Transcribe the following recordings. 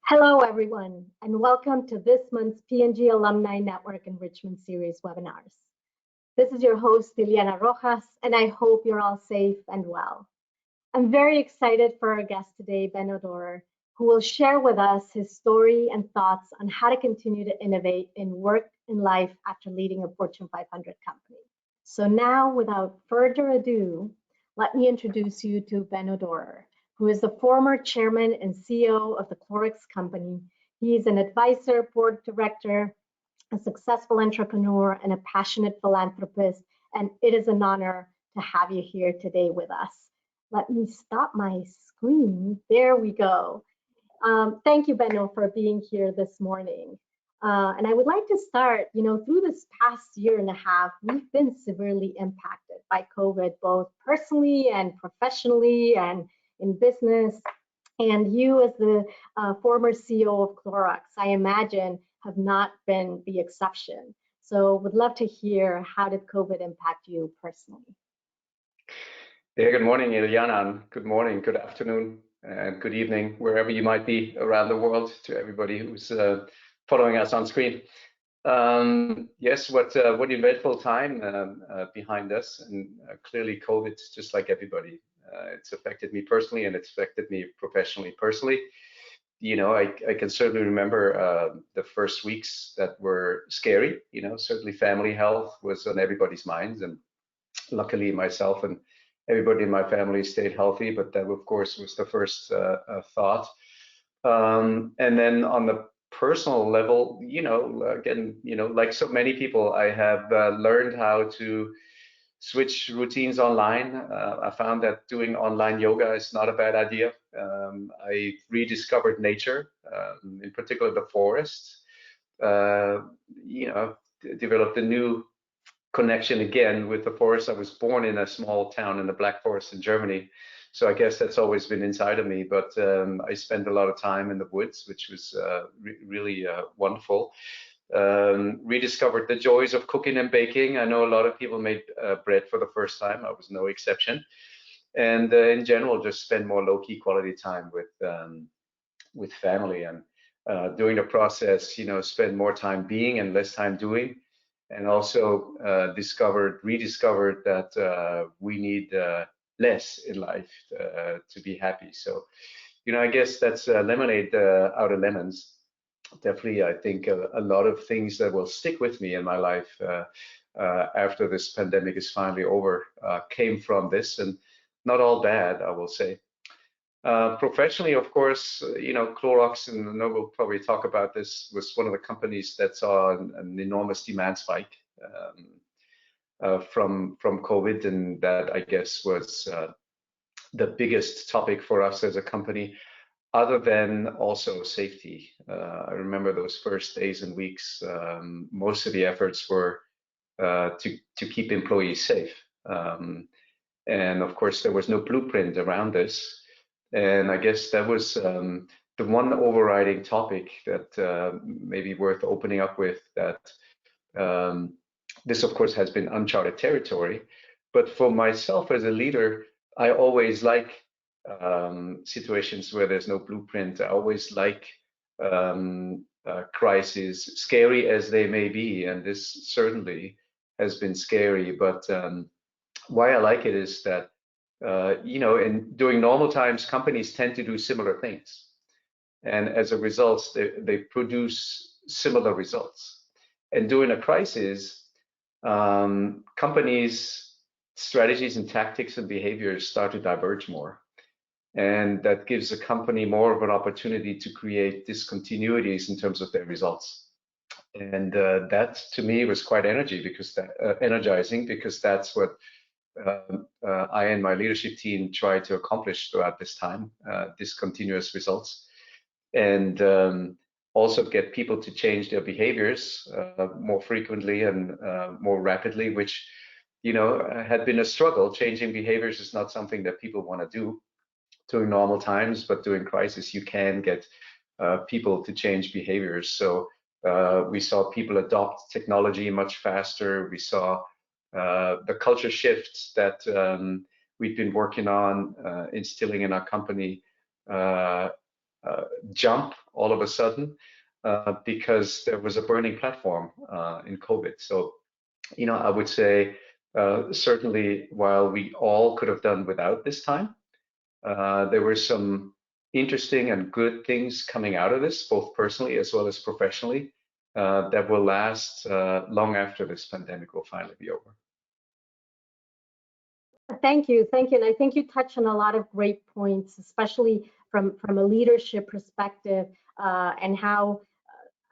Hello, everyone, and welcome to this month's P&G Alumni Network Enrichment Series webinars. This is your host, Liliana Rojas, and I hope you're all safe and well. I'm very excited for our guest today, Benno Dorer, who will share with us his story and thoughts on how to continue to innovate in work and life after leading a Fortune 500 company. So now, without further ado, let me introduce you to Benno Dorer, who is the former chairman and CEO of the Clorox Company. He is an advisor, board director, a successful entrepreneur, and a passionate philanthropist. And it is an honor to have you here today with us. Let me stop my screen. There we go. Thank you, Benno, for being here this morning. And I would like to start, through this past year and a half, we've been severely impacted by COVID, both personally and professionally and in business. And you, as the former CEO of Clorox, I imagine, have not been the exception. So would love to hear, how did COVID impact you personally? Yeah, good morning, Iliana. Good morning, good afternoon, and good evening, wherever you might be around the world, to everybody who's following us on screen. Yes, what eventful time behind us, and clearly COVID, just like everybody, it's affected me personally, and it's affected me professionally. Personally, I can certainly remember the first weeks that were scary. Certainly family health was on everybody's minds, and luckily myself and everybody in my family stayed healthy, but that of course was the first thought. And then on the personal level, again, like so many people, I have learned how to switch routines online. I found that doing online yoga is not a bad idea. I rediscovered nature, in particular the forest. Developed a new connection again with the forest. I was born in a small town in the Black Forest in Germany, so I guess that's always been inside of me. But I spent a lot of time in the woods, which was really wonderful. Rediscovered the joys of cooking and baking. I know a lot of people made bread for the first time. I was no exception. And in general, just spend more low-key quality time with family, and during the process, spend more time being and less time doing. And also rediscovered that we need less in life to be happy. So, I guess that's lemonade out of lemons. Definitely, I think a lot of things that will stick with me in my life after this pandemic is finally over came from this, and not all bad, I will say. Professionally, of course, Clorox, and I know we'll probably talk about this, was one of the companies that saw an enormous demand spike from COVID, and that, I guess, was the biggest topic for us as a company, other than also safety. I remember those first days and weeks, most of the efforts were to keep employees safe. And of course, there was no blueprint around this. And I guess that was the one overriding topic that may be worth opening up with, that this, of course, has been uncharted territory. But for myself as a leader, I always like situations where there's no blueprint. I always like crises, scary as they may be, and this certainly has been scary. But why I like it is that during normal times, companies tend to do similar things, and as a result, they produce similar results. And during a crisis, companies' strategies and tactics and behaviors start to diverge more, and that gives a company more of an opportunity to create discontinuities in terms of their results. And that, to me, was quite energizing, because that's what I and my leadership team tried to accomplish throughout this time, discontinuous results, and also get people to change their behaviors more frequently and more rapidly, which had been a struggle. Changing behaviors is not something that people want to do during normal times, but during crisis, you can get people to change behaviors. So we saw people adopt technology much faster. We saw the culture shifts that we've been working on instilling in our company jump all of a sudden because there was a burning platform in COVID. So, I would say certainly while we all could have done without this time, there were some interesting and good things coming out of this, both personally as well as professionally, that will last long after this pandemic will finally be over. Thank you, and I think you touched on a lot of great points, especially from a leadership perspective, and how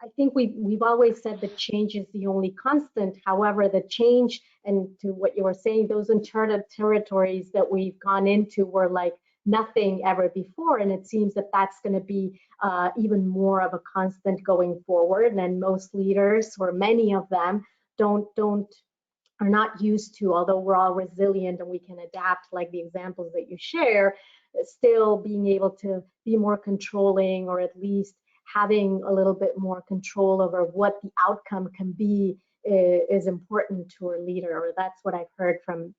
I think we've always said that change is the only constant. However, the change, and to what you were saying, those uncharted territories that we've gone into were like nothing ever before, and it seems that that's going to be even more of a constant going forward. And most leaders, or many of them, are not used to, although we're all resilient and we can adapt, like the examples that you share, still being able to be more controlling, or at least having a little bit more control over what the outcome can be is important to a leader, or that's what I've heard from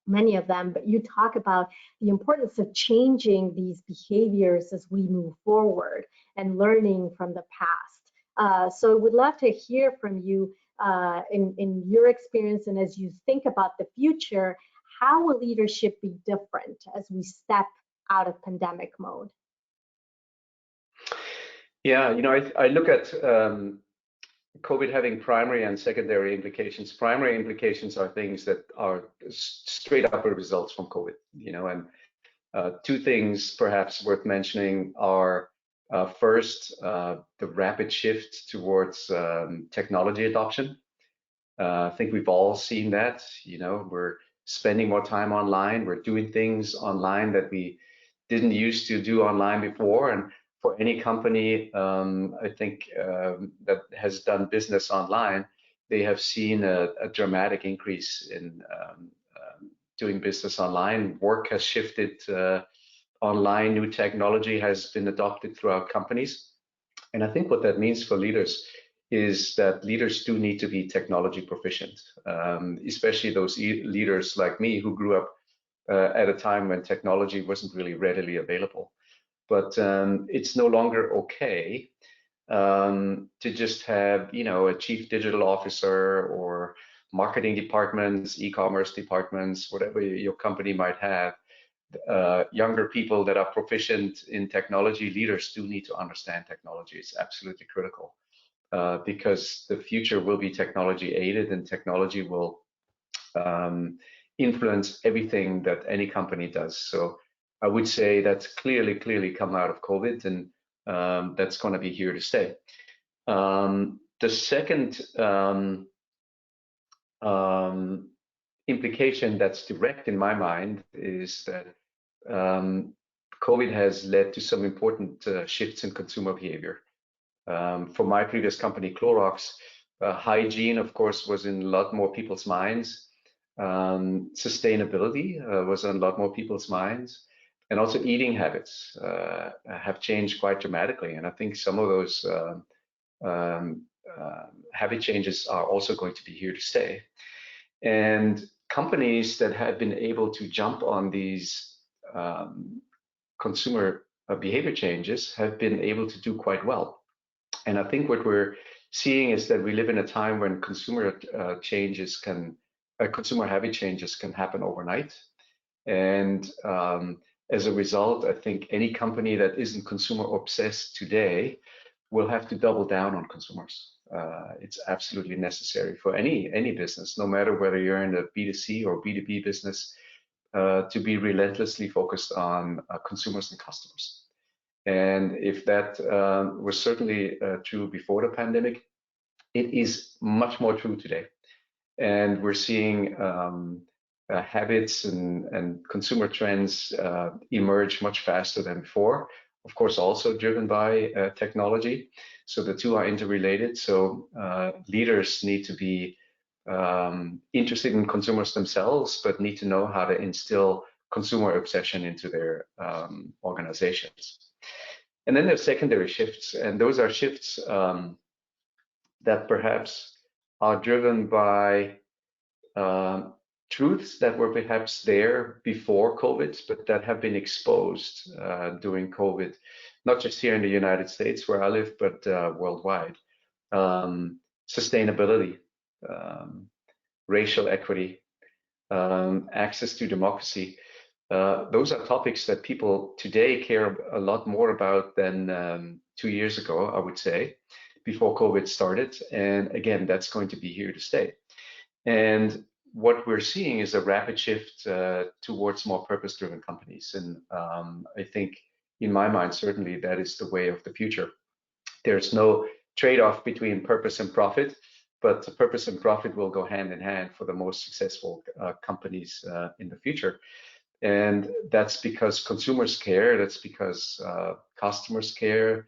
many of them. But you talk about the importance of changing these behaviors as we move forward and learning from the past. So I would love to hear from you in your experience, and as you think about the future, how will leadership be different as we step out of pandemic mode? Yeah, I look at COVID having primary and secondary implications. Primary implications are things that are straight upward results from COVID, and two things perhaps worth mentioning are first, the rapid shift towards technology adoption. I think we've all seen that. We're spending more time online. We're doing things online that we didn't used to do online before. And for any company, I think that has done business online, they have seen a dramatic increase in doing business online. Work has shifted online. New technology has been adopted throughout companies. And I think what that means for leaders is that leaders do need to be technology proficient, especially those leaders like me who grew up at a time when technology wasn't really readily available. But it's no longer okay to just have, a chief digital officer or marketing departments, e-commerce departments, whatever your company might have. Younger people that are proficient in technology. Leaders do need to understand technology. It's absolutely critical because the future will be technology aided, and technology will influence everything that any company does. So I would say that's clearly come out of COVID, and that's going to be here to stay. The second implication that's direct in my mind is that COVID has led to some important shifts in consumer behavior. For my previous company, Clorox, hygiene, of course, was in a lot more people's minds. Sustainability was on a lot more people's minds. And also eating habits have changed quite dramatically. And I think some of those habit changes are also going to be here to stay. And companies that have been able to jump on these consumer behavior changes have been able to do quite well. And I think what we're seeing is that we live in a time when consumer habit changes can happen overnight. And as a result, I think any company that isn't consumer obsessed today will have to double down on consumers. It's absolutely necessary for any business, no matter whether you're in a B2C or B2B business, to be relentlessly focused on consumers and customers. And if that was certainly true before the pandemic, it is much more true today. And we're seeing habits and consumer trends emerge much faster than before. Of course, also driven by technology. So the two are interrelated. So leaders need to be interested in consumers themselves, but need to know how to instill consumer obsession into their organizations. And then there's secondary shifts, and those are shifts that perhaps are driven by truths that were perhaps there before COVID, but that have been exposed during COVID. not just here in the United States where I live, but worldwide. Sustainability, racial equity, access to democracy. Those are topics that people today care a lot more about than 2 years ago, I would say, before COVID started. And again, that's going to be here to stay. And what we're seeing is a rapid shift towards more purpose-driven companies. And I think, in my mind, certainly that is the way of the future. There's no trade-off between purpose and profit, but the purpose and profit will go hand in hand for the most successful companies in the future. And that's because consumers care, that's because customers care,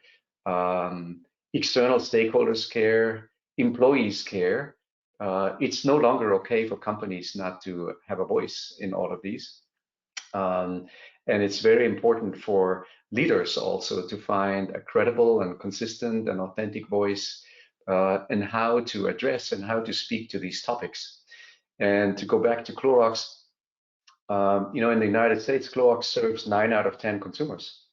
external stakeholders care, employees care. It's no longer okay for companies not to have a voice in all of these. And it's very important for leaders also to find a credible and consistent and authentic voice and how to address and how to speak to these topics. And to go back to Clorox, in the United States, Clorox serves 9 out of 10 consumers.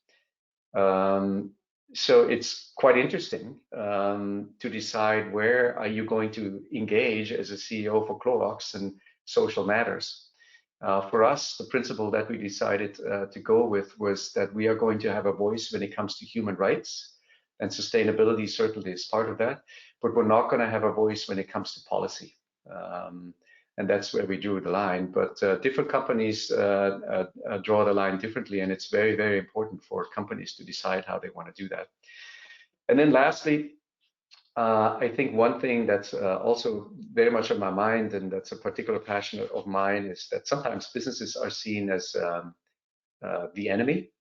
So it's quite interesting to decide where are you going to engage as a CEO for Clorox and social matters. For us, the principle that we decided to go with was that we are going to have a voice when it comes to human rights, and sustainability certainly is part of that, but we're not going to have a voice when it comes to policy. And that's where we drew the line. But different companies draw the line differently, and it's very, very important for companies to decide how they want to do that. And then lastly, I think one thing that's also very much on my mind, and that's a particular passion of mine, is that sometimes businesses are seen as the enemy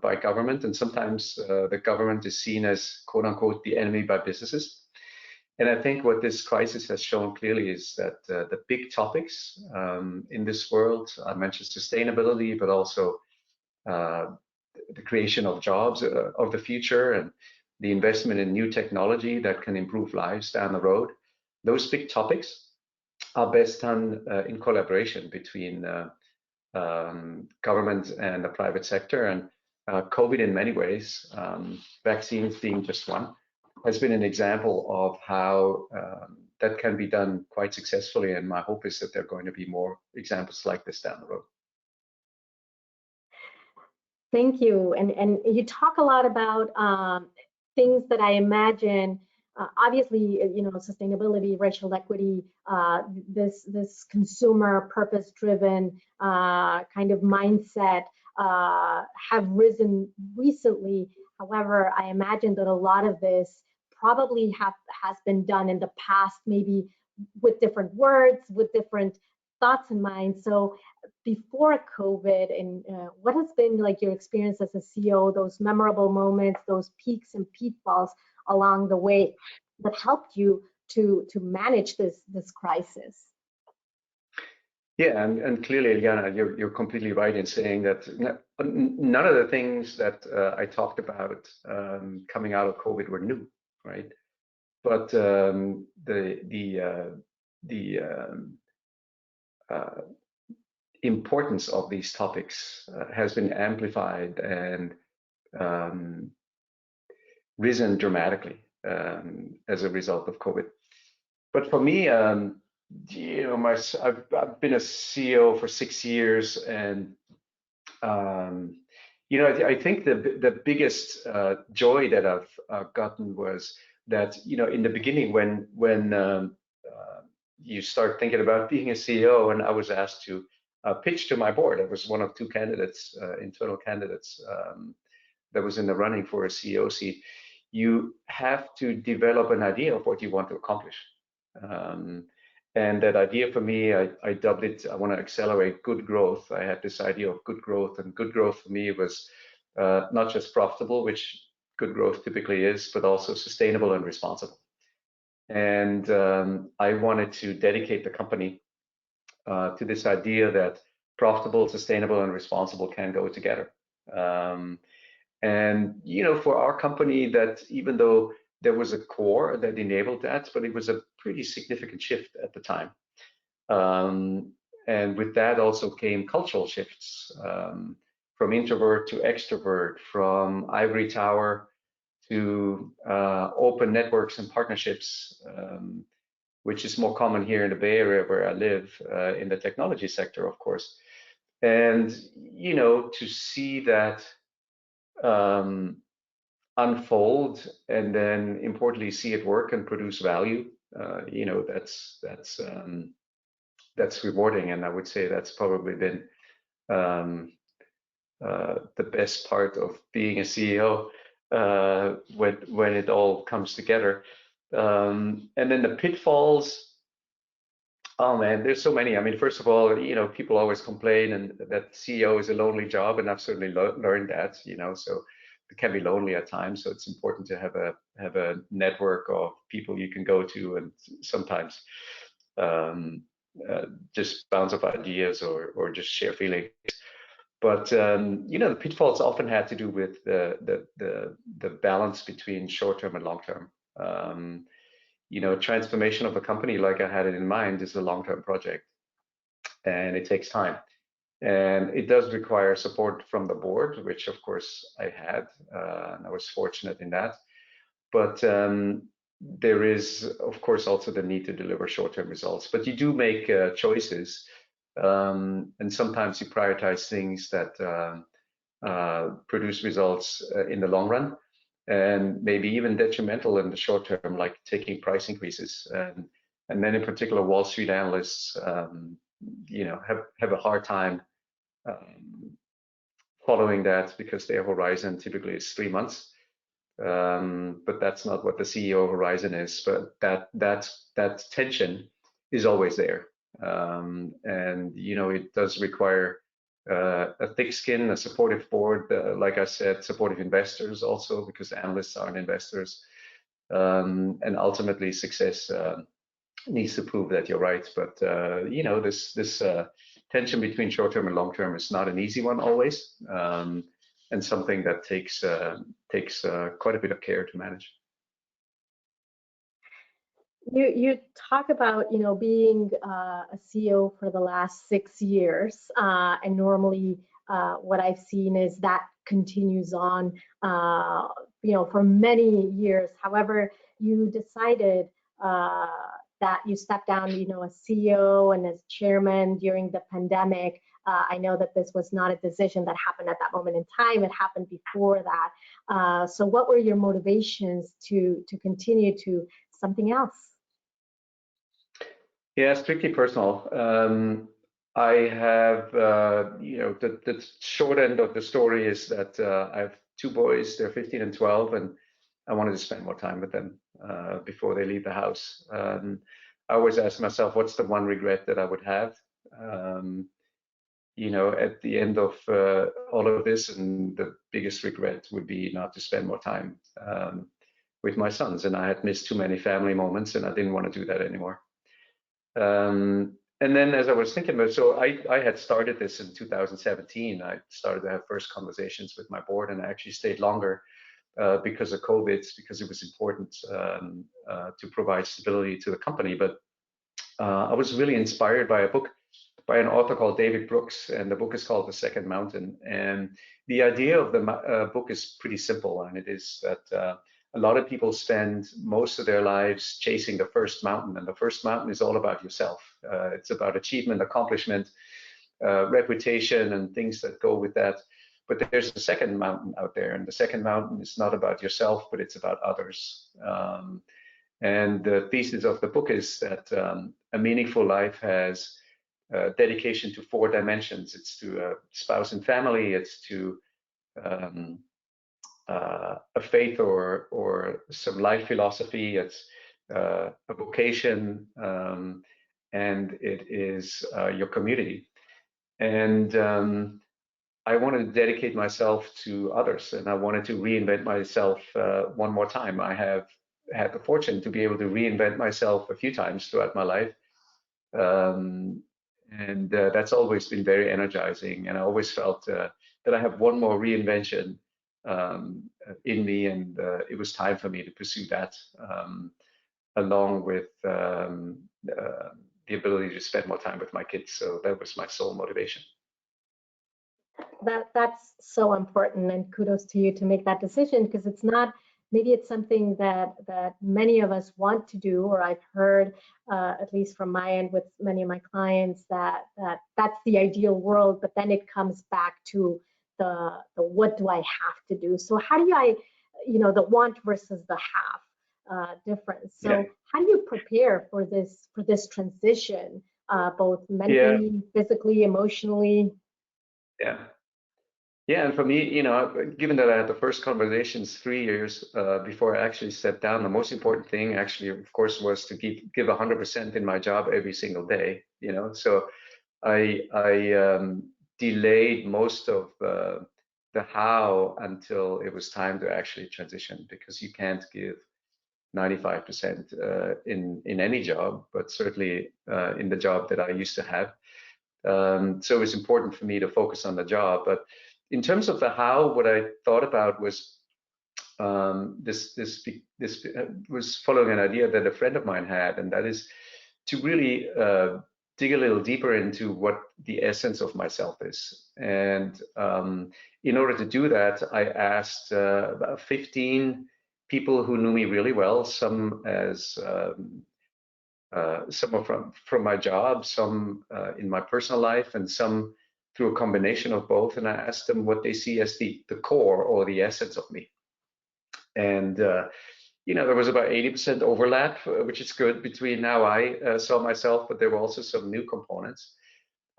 by government, and sometimes the government is seen as, quote unquote, the enemy by businesses. And I think what this crisis has shown clearly is that the big topics in this world, I mentioned sustainability, but also the creation of jobs of the future and the investment in new technology that can improve lives down the road. Those big topics are best done in collaboration between government and the private sector. And COVID, in many ways, vaccines being just one, has been an example of how that can be done quite successfully. And my hope is that there are going to be more examples like this down the road. Thank you. And you talk a lot about things that I imagine, obviously, sustainability, racial equity, this consumer purpose-driven kind of mindset have risen recently. However, I imagine that a lot of this probably has been done in the past, maybe with different words, with different thoughts in mind. So before COVID, and what has been like your experience as a CEO, those memorable moments, those peaks and pitfalls along the way that helped you to manage this crisis? Yeah, and clearly, Eliana, you're completely right in saying that none of the things that I talked about coming out of COVID were new, right? But the importance of these topics has been amplified and risen dramatically as a result of COVID. But for me, I've been a CEO for 6 years, and I think the biggest joy that I've gotten was that in the beginning when you start thinking about being a CEO, and I was asked to pitch to my board. I was one of 2 candidates, internal candidates, that was in the running for a CEO seat. You have to develop an idea of what you want to accomplish. And that idea for me, I dubbed it, I want to accelerate good growth. I had this idea of good growth, and good growth for me was not just profitable, which good growth typically is, but also sustainable and responsible. And I wanted to dedicate the company to this idea that profitable, sustainable, and responsible can go together. And for our company, that even though there was a core that enabled that, but it was a pretty significant shift at the time. And with that also came cultural shifts. from introvert to extrovert, from ivory tower to open networks and partnerships, which is more common here in the Bay Area where I live, in the technology sector, of course. And, you know, to see that unfold and then importantly see it work and produce value, you know, that's rewarding. And I would say that's probably been the best part of being a CEO, when it all comes together. And then the pitfalls, oh man, there's so many. I mean, first of all, you know, people always complain and that CEO is a lonely job, and I've certainly learned that, you know, so it can be lonely at times. So it's important to have a network of people you can go to, and sometimes just bounce off ideas or just share feelings. But you know, the pitfalls often had to do with the balance between short-term and long-term. You know, transformation of a company like I had it in mind is a long-term project, and it takes time. And it does require support from the board, which of course I had, and I was fortunate in that. But there is, of course, also the need to deliver short-term results. But you do make choices, and sometimes you prioritize things that produce results in the long run, and maybe even detrimental in the short term, like taking price increases. And then in particular, Wall Street analysts, you know, have a hard time following that because their horizon typically is 3 months. But that's not what the CEO horizon is. But that tension is always there. And you know, it does require a thick skin, a supportive board, like I said, supportive investors also, because analysts aren't investors. And ultimately, success needs to prove that you're right. But you know, this tension between short-term and long-term is not an easy one always, and something that takes quite a bit of care to manage. You talk about, you know, being a CEO for the last 6 years, and normally what I've seen is that continues on, you know, for many years. However, you decided that you stepped down, you know, as CEO and as chairman during the pandemic. I know that this was not a decision that happened at that moment in time. It happened before that. So what were your motivations to continue to something else? Yeah, strictly personal. I have, you know, the short end of the story is that I have 2 boys. They're 15 and 12, and I wanted to spend more time with them before they leave the house. I always ask myself, what's the one regret that I would have? You know, at the end of all of this, and the biggest regret would be not to spend more time with my sons. And I had missed too many family moments, and I didn't want to do that anymore. And then as I was thinking about it, so I had started this in 2017. I started to have first conversations with my board, and I actually stayed longer because of COVID, because it was important to provide stability to the company. But I was really inspired by a book by an author called David Brooks, and the book is called The Second Mountain. And the idea of the book is pretty simple, and it is that a lot of people spend most of their lives chasing the first mountain, and the first mountain is all about yourself. It's about achievement, accomplishment, reputation, and things that go with that. But there's a second mountain out there, and the second mountain is not about yourself, but it's about others. And the thesis of the book is that a meaningful life has dedication to 4 dimensions. It's to spouse and family, it's to a faith or some life philosophy, it's a vocation, and it is your community. And I wanted to dedicate myself to others, and I wanted to reinvent myself one more time. I have had the fortune to be able to reinvent myself a few times throughout my life. And that's always been very energizing. And I always felt that I have one more reinvention in me, and it was time for me to pursue that, along with the ability to spend more time with my kids. So that was my sole motivation. That's so important, and kudos to you to make that decision, because it's not, maybe it's something that many of us want to do, or I've heard, at least from my end with many of my clients, that's the ideal world, but then it comes back to the what do I have to do? So how do I, the want versus the have difference. So Yeah. how do you prepare for this transition, both mentally, physically, emotionally? Yeah. Yeah, and for me, given that I had the first conversations 3 years before I actually sat down, the most important thing actually, of course, was to give 100% in my job every single day. So I delayed most of the how until it was time to actually transition, because you can't give 95% in any job, but certainly in the job that I used to have. So it was important for me to focus on the job. But in terms of the how, what I thought about was this was following an idea that a friend of mine had, and that is to really dig a little deeper into what the essence of myself is. And in order to do that, I asked about 15 people who knew me really well, some as some are from my job, some in my personal life, and some through a combination of both. And I asked them what they see as the core or the essence of me. And there was about 80% overlap, which is good, between how I saw myself, but there were also some new components.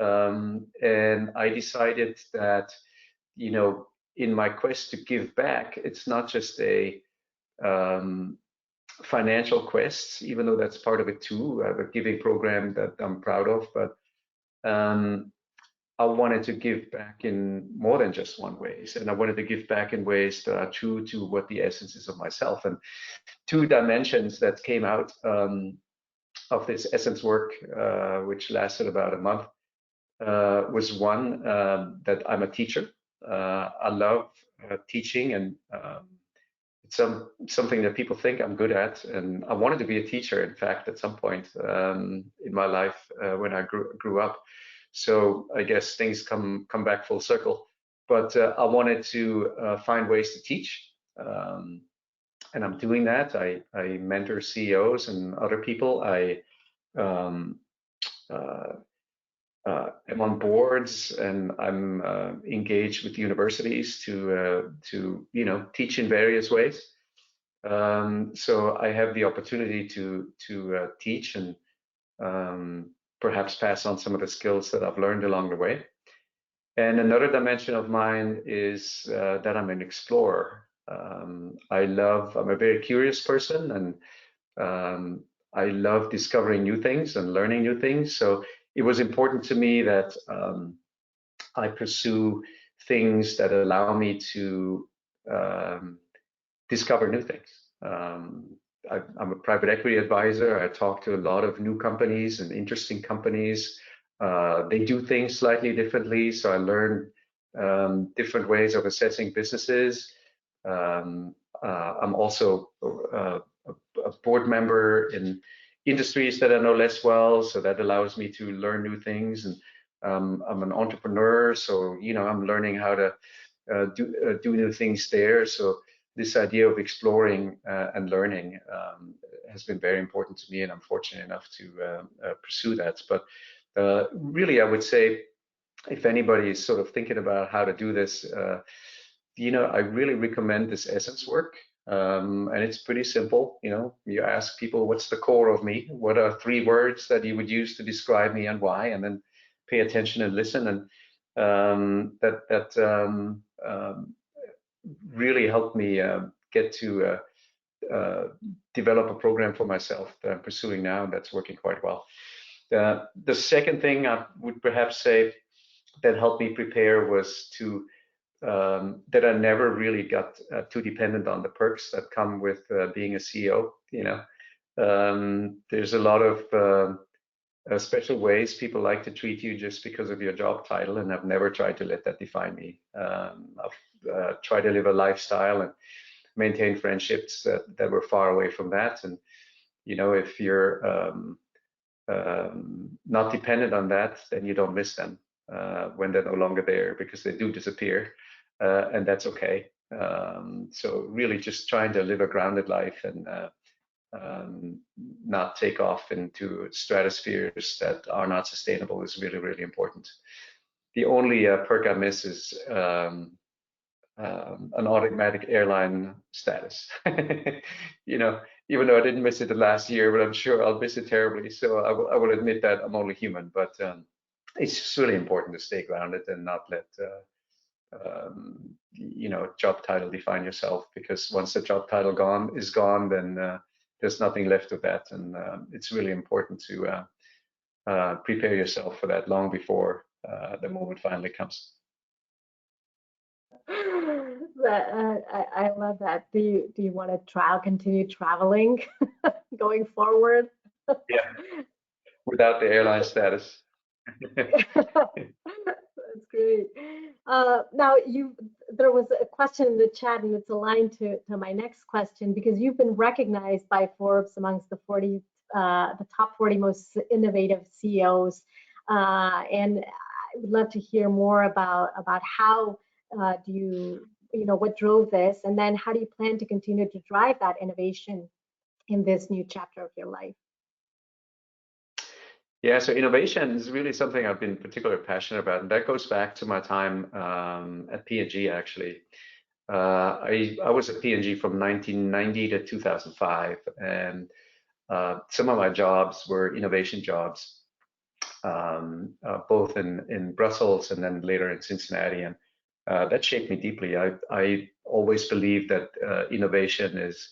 And I decided that, in my quest to give back, it's not just a financial quest, even though that's part of it too. I have a giving program that I'm proud of, but I wanted to give back in more than just one ways, and I wanted to give back in ways that are true to what the essence is of myself. And two dimensions that came out of this essence work, which lasted about a month, was one, that I'm a teacher. I love teaching, and it's something that people think I'm good at, and I wanted to be a teacher, in fact, at some point in my life when I grew up. So I guess things come back full circle. But I wanted to find ways to teach, and I'm doing that. I mentor CEOs and other people. I um, am on boards, and I'm engaged with universities to teach in various ways. So I have the opportunity to teach and perhaps pass on some of the skills that I've learned along the way. And another dimension of mine is that I'm an explorer. I'm a very curious person, and I love discovering new things and learning new things. So it was important to me that I pursue things that allow me to discover new things. I'm a private equity advisor. I talk to a lot of new companies and interesting companies. They do things slightly differently, so I learn different ways of assessing businesses. I'm also a board member in industries that I know less well, so that allows me to learn new things. And I'm an entrepreneur, so I'm learning how to do new things there. So this idea of exploring and learning has been very important to me, and I'm fortunate enough to pursue that. But really, I would say, if anybody is sort of thinking about how to do this, I really recommend this essence work. And it's pretty simple. You ask people, what's the core of me? What are 3 words that you would use to describe me, and why? And then pay attention and listen. And that really helped me get to develop a program for myself that I'm pursuing now, and that's working quite well. The second thing I would perhaps say that helped me prepare was that I never really got too dependent on the perks that come with being a CEO. There's a lot of special ways people like to treat you just because of your job title, and I've never tried to let that define me. I've tried to live a lifestyle and maintain friendships that were far away from that. And if you're not dependent on that, then you don't miss them. when they're no longer there, because they do disappear, and that's okay. So really just trying to live a grounded life and not take off into stratospheres that are not sustainable is really, really important. The only perk I miss is an automatic airline status. You know, even though I didn't miss it the last year, but I'm sure I'll miss it terribly. So I will admit that I'm only human, but it's just really important to stay grounded and not let you know, job title define yourself, because once the job title is gone, then there's nothing left of that. And it's really important to prepare yourself for that long before the moment finally comes. I love that. Do you want to continue traveling going forward? Yeah, without the airline status. That's great. Now, there was a question in the chat, and it's aligned to my next question, because you've been recognized by Forbes amongst the top 40 most innovative CEOs, and I would love to hear more about how what drove this, and then how do you plan to continue to drive that innovation in this new chapter of your life? Yeah, so innovation is really something I've been particularly passionate about, and that goes back to my time at P&G, actually. I was at P&G from 1990 to 2005, and some of my jobs were innovation jobs, both in Brussels and then later in Cincinnati, and that shaped me deeply. I always believed that innovation is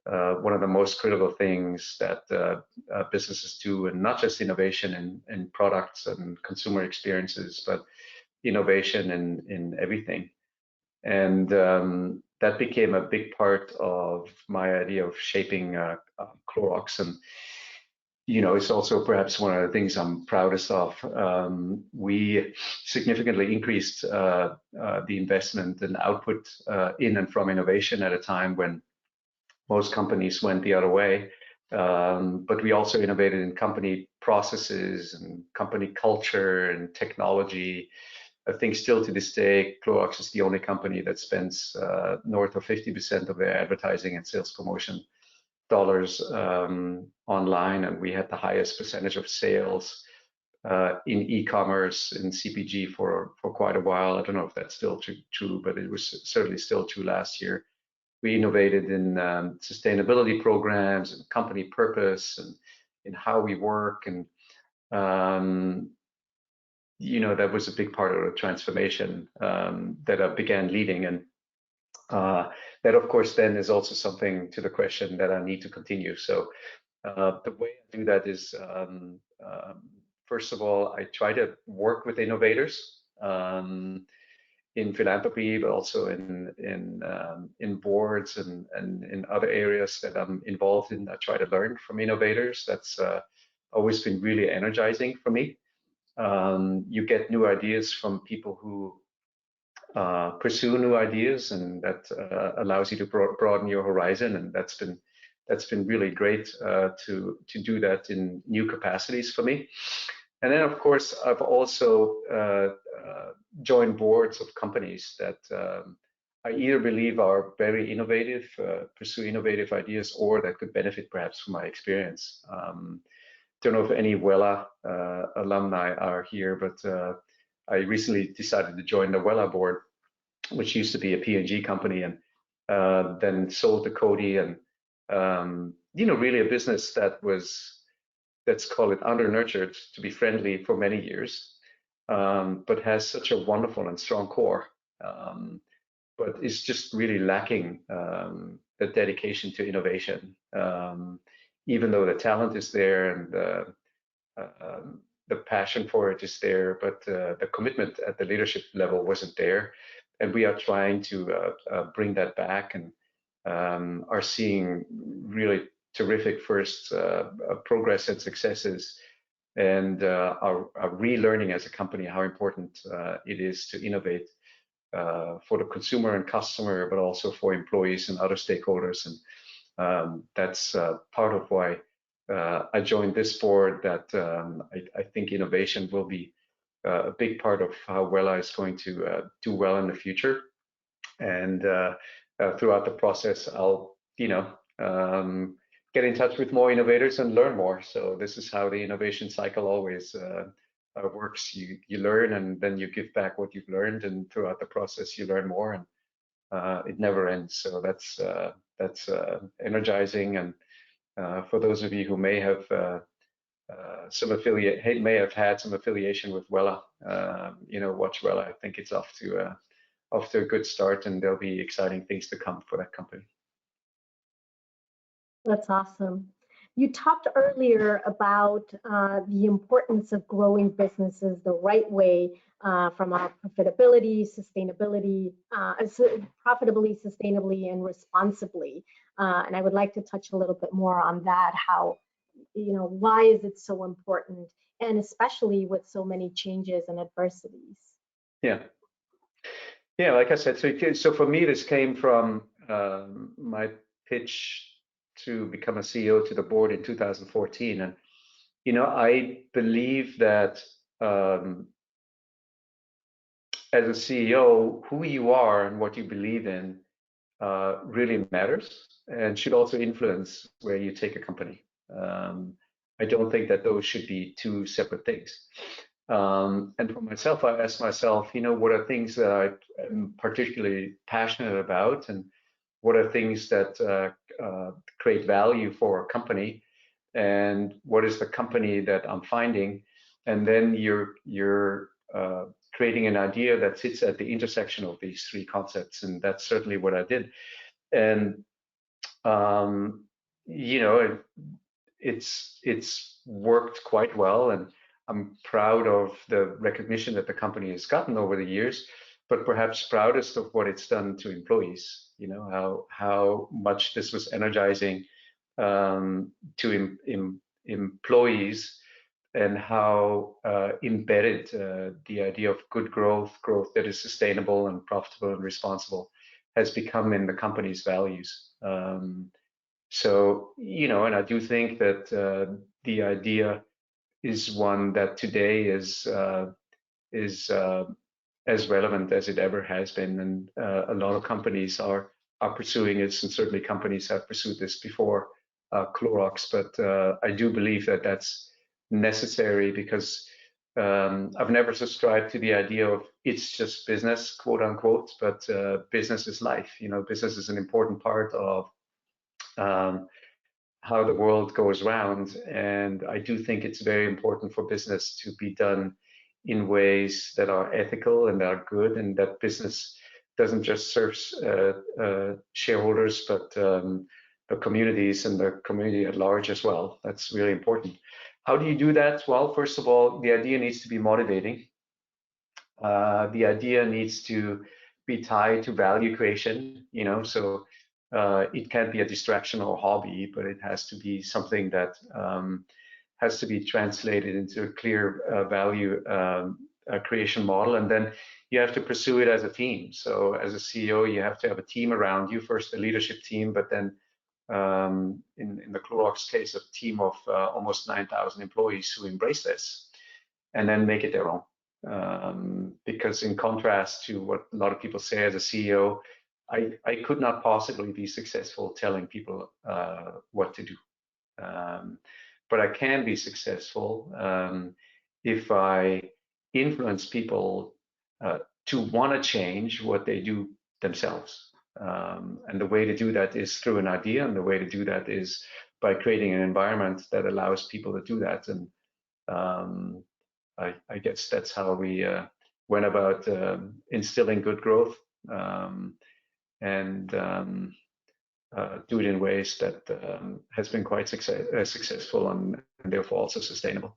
one of the most critical things that businesses do, and not just innovation in products and consumer experiences, but innovation in everything. And that became a big part of my idea of shaping Clorox. And you know, it's also perhaps one of the things I'm proudest of. We significantly increased the investment and output in and from innovation at a time when most companies went the other way. But we also innovated in company processes and company culture and technology. I think still to this day, Clorox is the only company that spends north of 50% of their advertising and sales promotion dollars online, and we had the highest percentage of sales in e-commerce in CPG for quite a while. I don't know if that's still true, but it was certainly still true last year. We innovated in sustainability programs and company purpose and in how we work, and you know, that was a big part of the transformation that I began leading. And that, of course, then is also something to the question that I need to continue. So the way I do that is, first of all, I try to work with innovators in philanthropy, but also in boards and in other areas that I'm involved in. I try to learn from innovators. That's always been really energizing for me. You get new ideas from people who pursue new ideas, and that allows you to broaden your horizon, and that's been really great to do that in new capacities for me. And then, of course, I've also joined boards of companies that I either believe are very innovative, pursue innovative ideas, or that could benefit perhaps from my experience. Don't know if any Wella alumni are here, but I recently decided to join the Wella board, which used to be a P&G company, and then sold to Coty, and you know, really a business that was, let's call it, under-nurtured, to be friendly, for many years, but has such a wonderful and strong core, but is just really lacking the dedication to innovation. Even though the talent is there and the passion for it is there, but the commitment at the leadership level wasn't there. And we are trying to bring that back, and are seeing really terrific first progress and successes, and are relearning as a company how important it is to innovate for the consumer and customer, but also for employees and other stakeholders. And that's part of why I joined this board, that I think innovation will be a big part of how Wella is going to do well in the future. And throughout the process, I'll, get in touch with more innovators and learn more. So this is how the innovation cycle always works. You learn, and then you give back what you've learned, and throughout the process, you learn more, and it never ends. So that's energizing. And for those of you who may have may have had some affiliation with Wella, watch Wella. I think it's off to a good start, and there'll be exciting things to come for that company. That's awesome. You talked earlier about the importance of growing businesses the right way from our profitably, sustainably, and responsibly. And I would like to touch a little bit more on that, how, why is it so important, and especially with so many changes and adversities? Yeah, like I said, so for me, this came from my pitch to become a CEO to the board in 2014. And, I believe that as a CEO, who you are and what you believe in really matters and should also influence where you take a company. I don't think that those should be two separate things. And for myself, I asked myself, what are things that I'm particularly passionate about, and what are things that create value for a company, and what is the company that I'm finding, and then you're creating an idea that sits at the intersection of these three concepts, and that's certainly what I did. And it's worked quite well, and I'm proud of the recognition that the company has gotten over the years, but perhaps proudest of what it's done to employees. How much this was energizing to employees, and how embedded the idea of good growth that is sustainable and profitable and responsible, has become in the company's values. So, and I do think that the idea is one that today is as relevant as it ever has been, and a lot of companies are pursuing it, and certainly companies have pursued this before Clorox. But I do believe that that's necessary, because I've never subscribed to the idea of it's just business, quote unquote, but business is life. Business is an important part of how the world goes round, and I do think it's very important for business to be done in ways that are ethical and are good, and that business doesn't just serve shareholders, but the communities and the community at large as well. That's really important. How do you do that? Well, first of all, the idea needs to be motivating. The idea needs to be tied to value creation, so it can't be a distraction or a hobby, but it has to be something that has to be translated into a clear value creation model. And then you have to pursue it as a team. So as a CEO, you have to have a team around you, first a leadership team, but then in the Clorox case, a team of almost 9,000 employees who embrace this and then make it their own. Because in contrast to what a lot of people say as a CEO, I could not possibly be successful telling people what to do. But I can be successful if I influence people to want to change what they do themselves. And the way to do that is through an idea, and the way to do that is by creating an environment that allows people to do that. And I guess that's how we went about instilling good growth, and do it in ways that has been quite successful and therefore also sustainable.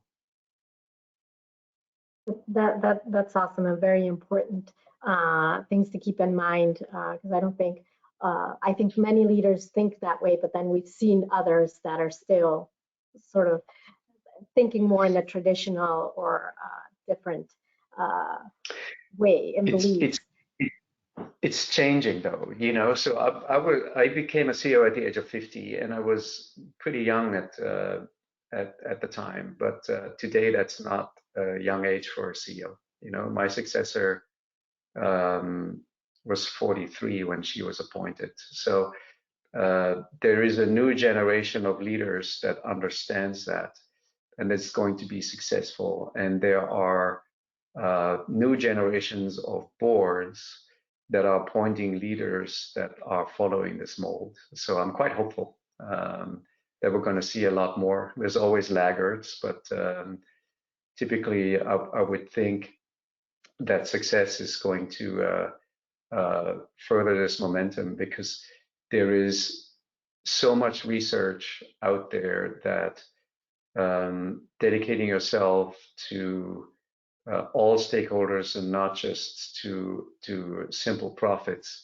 That's awesome, and very important things to keep in mind, because I think many leaders think that way, but then we've seen others that are still sort of thinking more in the traditional or different way and beliefs. It's changing though, so I became a CEO at the age of 50, and I was pretty young at the time, but today that's not a young age for a CEO. You know, my successor was 43 when she was appointed. So there is a new generation of leaders that understands that, and it's going to be successful. And there are new generations of boards that are appointing leaders that are following this mold. So I'm quite hopeful that we're going to see a lot more. There's always laggards, but typically I would think that success is going to further this momentum, because there is so much research out there that dedicating yourself to all stakeholders and not just to simple profits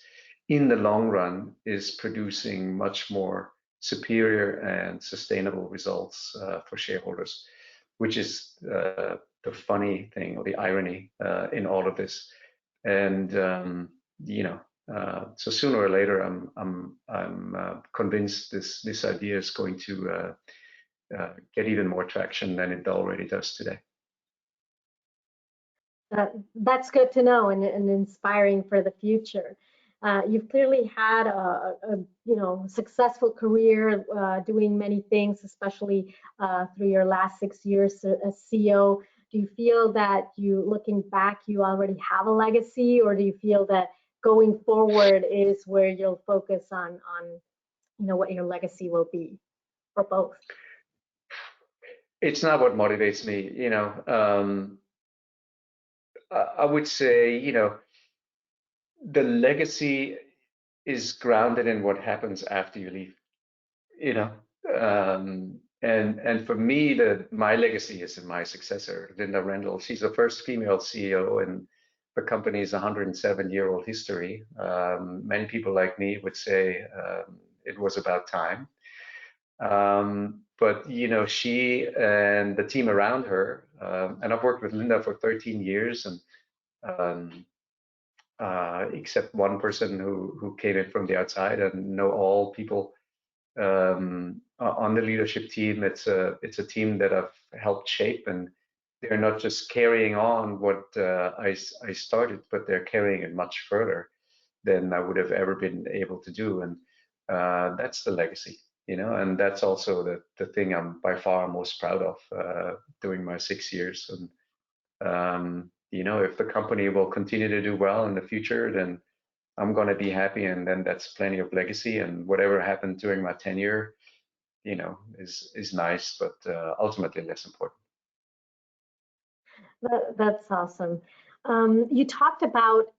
in the long run is producing much more superior and sustainable results for shareholders, which is the funny thing, or the irony in all of this. And you know, so sooner or later, I'm convinced this idea is going to get even more traction than it already does today. That's good to know, and inspiring for the future. You've clearly had a successful career doing many things, especially through your last 6 years as CEO. Do you feel that looking back, you already have a legacy, or do you feel that going forward is where you'll focus on what your legacy will be, or both? It's not what motivates me, you know. I would say, you know, the legacy is grounded in what happens after you leave, you know. And for me, my legacy is in my successor, Linda Rendell. She's the first female CEO in the company's 107-year-old history. Many people like me would say it was about time. But you know, she and the team around her, and I've worked with Linda for 13 years, and except one person who came in from the outside, and know all people on the leadership team. It's a team that I've helped shape, and they're not just carrying on what I started, but they're carrying it much further than I would have ever been able to do. And that's the legacy, you know, and that's also the thing I'm by far most proud of during my 6 years. And you know, if the company will continue to do well in the future, then I'm going to be happy, and then that's plenty of legacy. And whatever happened during my tenure, you know, is nice, but ultimately less important. That's awesome. You talked about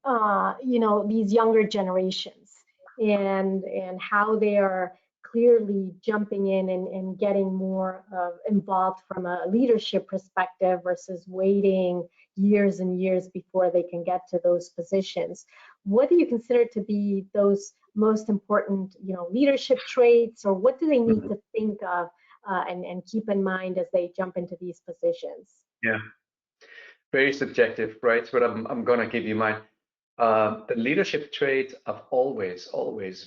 these younger generations and how they are clearly jumping in and getting more involved from a leadership perspective versus waiting years and years before they can get to those positions. What do you consider to be those most important, leadership traits, or what do they need to think of and keep in mind as they jump into these positions? Yeah, very subjective, right? But I'm gonna give you mine. The leadership trait I've always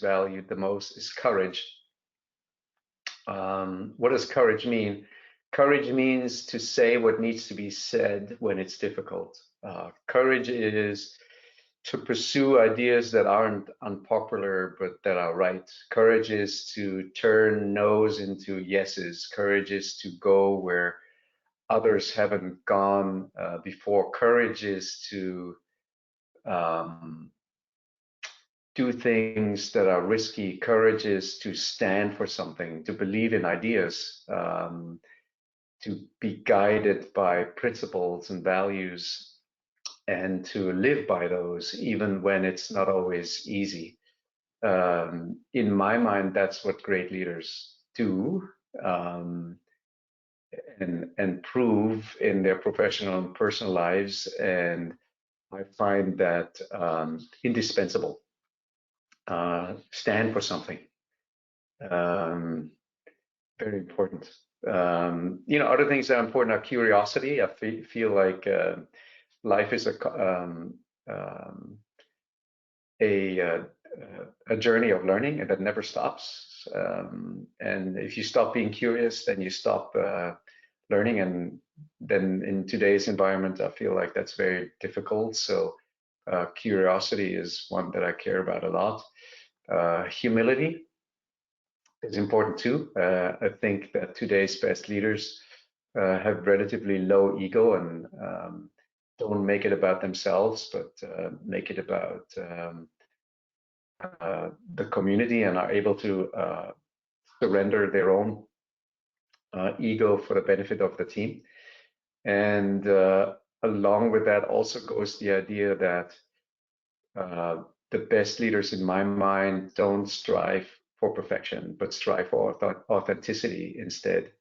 valued the most is courage. What does courage mean? Courage means to say what needs to be said when it's difficult. Courage is to pursue ideas that aren't unpopular, but that are right. Courage is to turn no's into yeses. Courage is to go where others haven't gone before. Courage is to do things that are risky. Courage is to stand for something, to believe in ideas, to be guided by principles and values, and to live by those, even when it's not always easy. In my mind, that's what great leaders do, and prove in their professional and personal lives. And I find that indispensable. Stand for something. Very important. Other things that are important are curiosity. I feel like life is a journey of learning, and that never stops. And if you stop being curious, then you stop learning. And then in today's environment, I feel like that's very difficult. So curiosity is one that I care about a lot. Humility is important too. I think that today's best leaders have relatively low ego and don't make it about themselves, but make it about the community, and are able to surrender their own ego for the benefit of the team. And along with that also goes the idea that the best leaders, in my mind, don't strive for perfection, but strive for authenticity instead,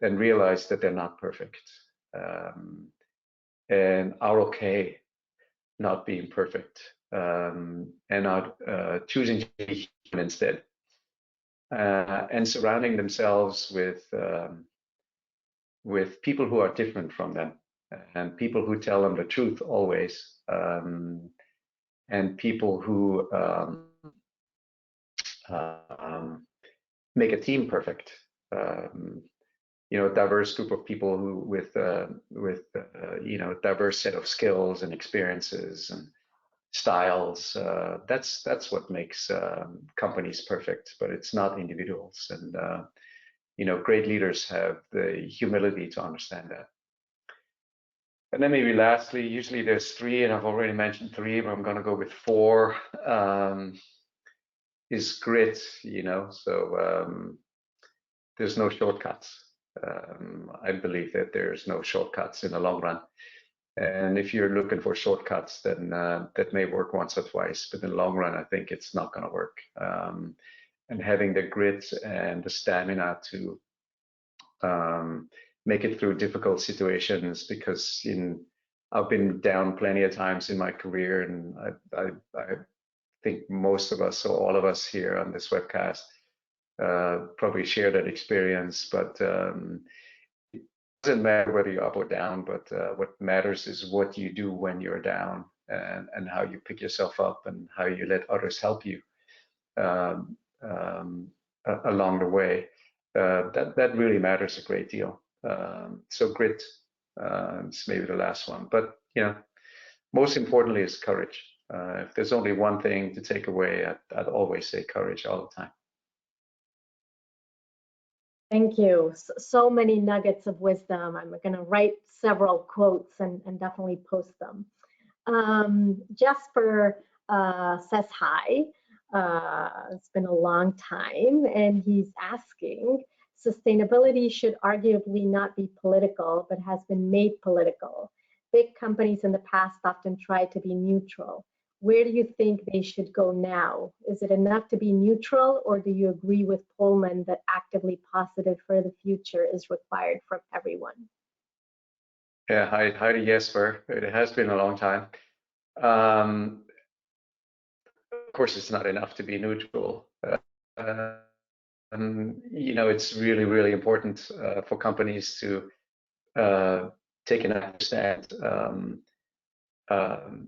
and realize that they're not perfect, and are okay not being perfect, and not choosing to be human instead, and surrounding themselves with people who are different from them, and people who tell them the truth always, and people who make a team perfect. Diverse group of people who with diverse set of skills and experiences and styles. That's what makes companies perfect, but it's not individuals. And great leaders have the humility to understand that. And then maybe lastly, usually there's 3, and I've already mentioned 3, but I'm going to go with 4. Is grit. So there's no shortcuts. I believe that there's no shortcuts in the long run. And if you're looking for shortcuts, then that may work once or twice, but in the long run, I think it's not going to work. And having the grit and the stamina to make it through difficult situations, because I've been down plenty of times in my career, and I think most of us, or all of us here on this webcast, probably share that experience. But it doesn't matter whether you're up or down, but what matters is what you do when you're down, and how you pick yourself up, and how you let others help you along the way. That really matters a great deal. So grit is maybe the last one, but most importantly is courage. If there's only one thing to take away, I'd always say courage all the time. Thank you. So many nuggets of wisdom. I'm going to write several quotes and definitely post them. Jasper says hi. It's been a long time, and he's asking, sustainability should arguably not be political, but has been made political. Big companies in the past often tried to be neutral. Where do you think they should go now? Is it enough to be neutral, or do you agree with Pullman that actively positive for the future is required from everyone? Yeah, hi to Jesper. It has been a long time. Of course, it's not enough to be neutral. It's really, really important for companies to take an active stand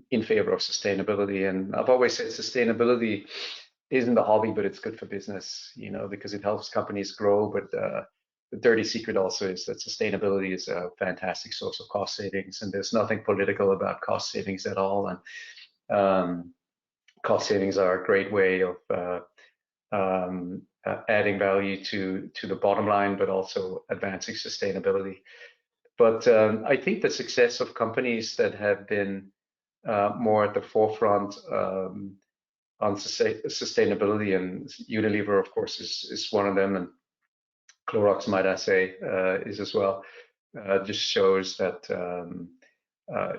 in favor of sustainability. And I've always said sustainability isn't a hobby, but it's good for business, because it helps companies grow. But the dirty secret also is that sustainability is a fantastic source of cost savings, and there's nothing political about cost savings at all. And cost savings are a great way of adding value to the bottom line, but also advancing sustainability. But I think the success of companies that have been more at the forefront on sustainability, and Unilever, of course, is one of them, and Clorox, might I say, is as well, just shows that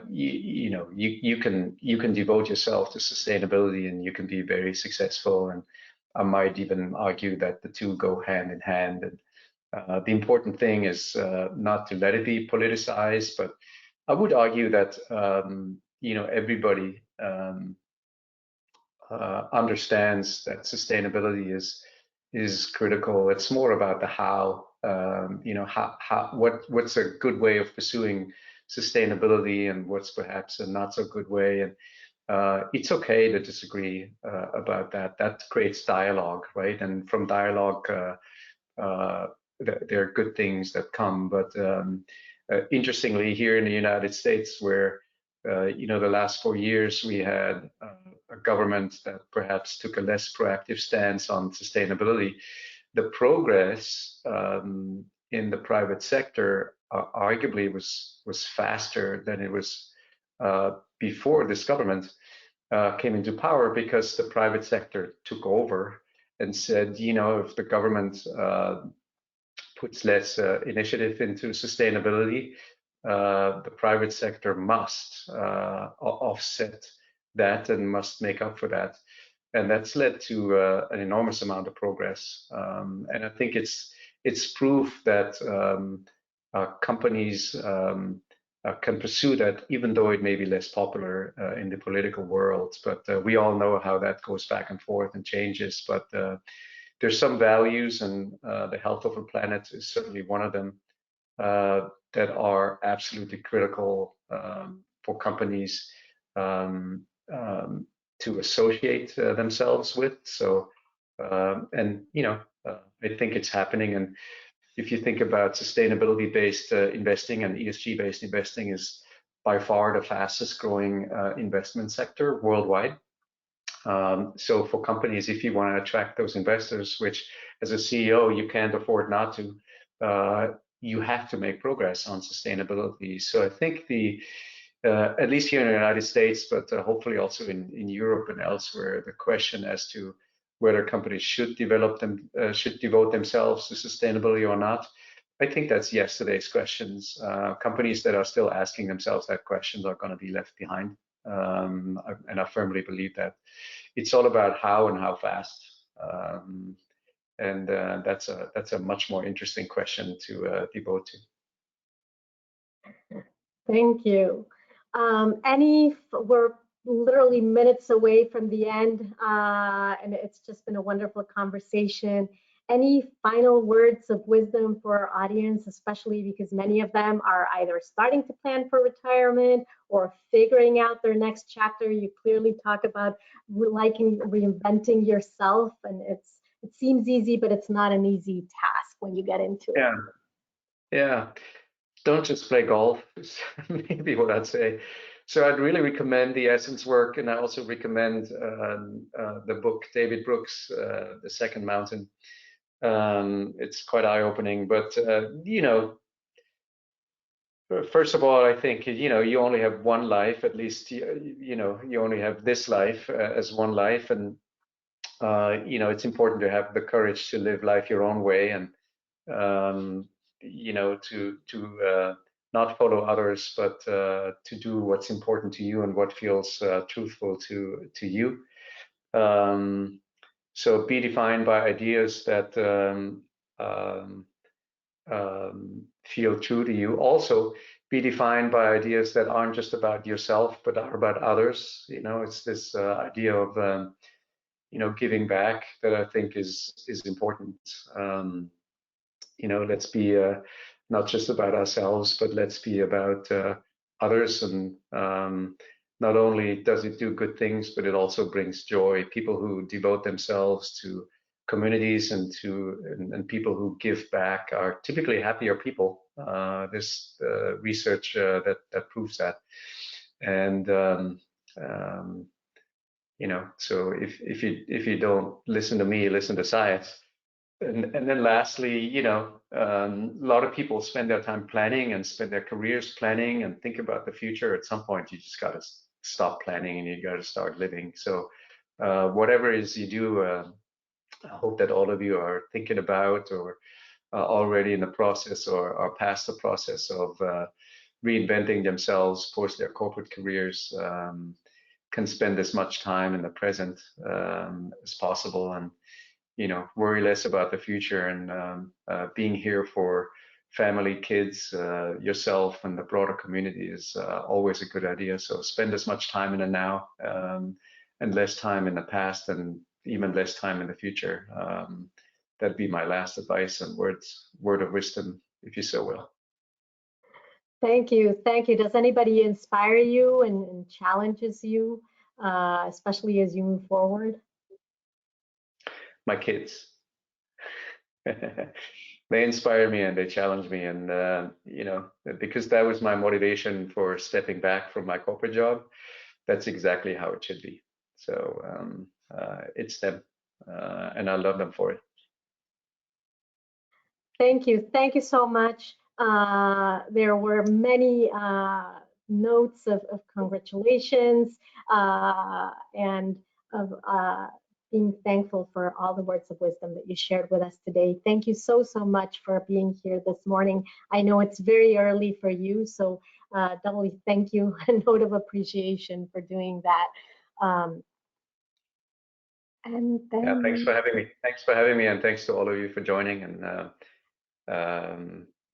you can devote yourself to sustainability, and you can be very successful. And I might even argue that the two go hand in hand. And the important thing is not to let it be politicized, but I would argue that everybody understands that sustainability is critical. It's more about the how. What's a good way of pursuing sustainability, and what's perhaps a not so good way. And it's okay to disagree about that. That creates dialogue, right? And from dialogue there are good things that come. But interestingly, here in the United States, where the last 4 years we had a government that perhaps took a less proactive stance on sustainability, the progress in the private sector arguably was faster than it was before this government came into power, because the private sector took over and said, if the government puts less initiative into sustainability, the private sector must offset that and must make up for that. And that's led to an enormous amount of progress. And I think it's proof that companies can pursue that, even though it may be less popular in the political world. But we all know how that goes back and forth and changes. But there's some values, and the health of the planet is certainly one of them, that are absolutely critical for companies to associate themselves with. So, I think it's happening. And if you think about sustainability-based investing, and ESG-based investing is by far the fastest growing investment sector worldwide. So for companies, if you want to attract those investors, which as a CEO you can't afford not to, you have to make progress on sustainability. So I think at least here in the United States, but hopefully also in Europe and elsewhere, the question as to whether companies should devote themselves to sustainability or not, I think that's yesterday's questions. Companies that are still asking themselves that questions are going to be left behind, and I firmly believe that. It's all about how and how fast, and that's a much more interesting question to devote to. Thank you. We're literally minutes away from the end, and it's just been a wonderful conversation. Any final words of wisdom for our audience, especially because many of them are either starting to plan for retirement or figuring out their next chapter? You clearly talk about liking reinventing yourself, and it seems easy, but it's not an easy task when you get into it. Yeah. Don't just play golf, is maybe what I'd say. So I'd really recommend the Essence work, and I also recommend the book David Brooks, The Second Mountain. It's quite eye-opening, but first of all, I think you only have one life. At least you only have this life as one life, and it's important to have the courage to live life your own way, and to not follow others, but to do what's important to you and what feels truthful to you. So be defined by ideas that feel true to you. Also, be defined by ideas that aren't just about yourself, but are about others. It's this idea of giving back that I think is important. Let's be not just about ourselves, but let's be about others. And not only does it do good things, but it also brings joy. People who devote themselves to communities and people who give back are typically happier people. There's research that proves that. And so if you don't listen to me, listen to science. And then lastly, a lot of people spend their time planning and spend their careers planning and think about the future. At some point, you just got to stop planning and you got to start living. So whatever it is you do, I hope that all of you are thinking about or already in the process or are past the process of reinventing themselves post their corporate careers, can spend as much time in the present as possible, and worry less about the future, and being here for family, kids, yourself, and the broader community is always a good idea. So spend as much time in the now, and less time in the past, and even less time in the future. That'd be my last advice and word of wisdom, if you so will. Thank you. Does anybody inspire you and challenges you, especially as you move forward? My kids. they inspire me and they challenge me, and you know, because that was my motivation for stepping back from my corporate job. That's exactly how it should be. So it's them, and I love them for it. Thank you so much. There were many notes of congratulations and of being thankful for all the words of wisdom that you shared with us today. Thank you so much for being here this morning. I know it's very early for you, so doubly thank you. A note of appreciation for doing that. And then, yeah, thanks for having me. Thanks for having me, and thanks to all of you for joining. And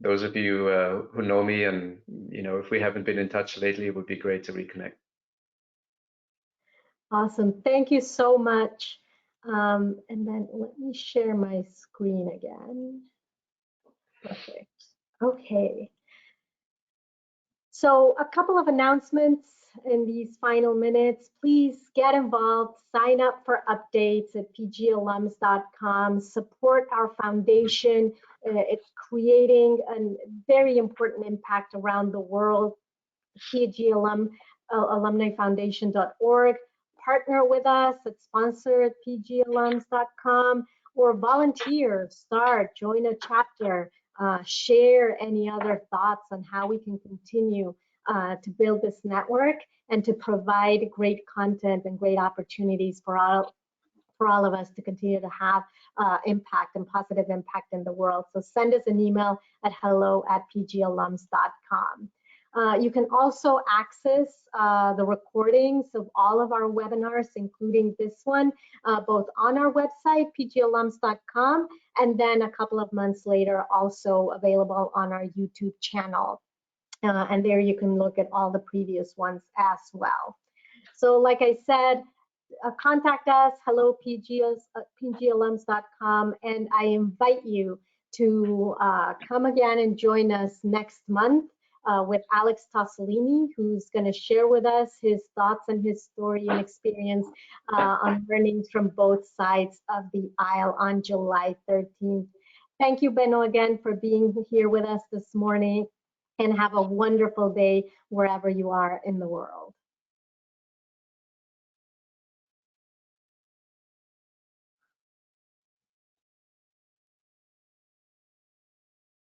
those of you who know me, and you know, if we haven't been in touch lately, it would be great to reconnect. Awesome. Thank you so much. And then let me share my screen again. Perfect. Okay. So a couple of announcements in these final minutes. Please get involved, sign up for updates at pgalums.com, support our foundation. It's creating a very important impact around the world. alumnifoundation.org. Partner with us at sponsor at pgalums.com, or volunteer, start, join a chapter, share any other thoughts on how we can continue to build this network and to provide great content and great opportunities for all of us to continue to have impact and positive impact in the world. So send us an email at hello@pgalums.com. You can also access the recordings of all of our webinars, including this one, both on our website, pgalums.com, and then a couple of months later, also available on our YouTube channel. And there you can look at all the previous ones as well. So like I said, contact us, hello@pgalums.com, and I invite you to come again and join us next month with Alex Tossolini, who's going to share with us his thoughts and his story and experience on learnings from both sides of the aisle on July 13th. Thank you, Benno, again for being here with us this morning, and have a wonderful day wherever you are in the world.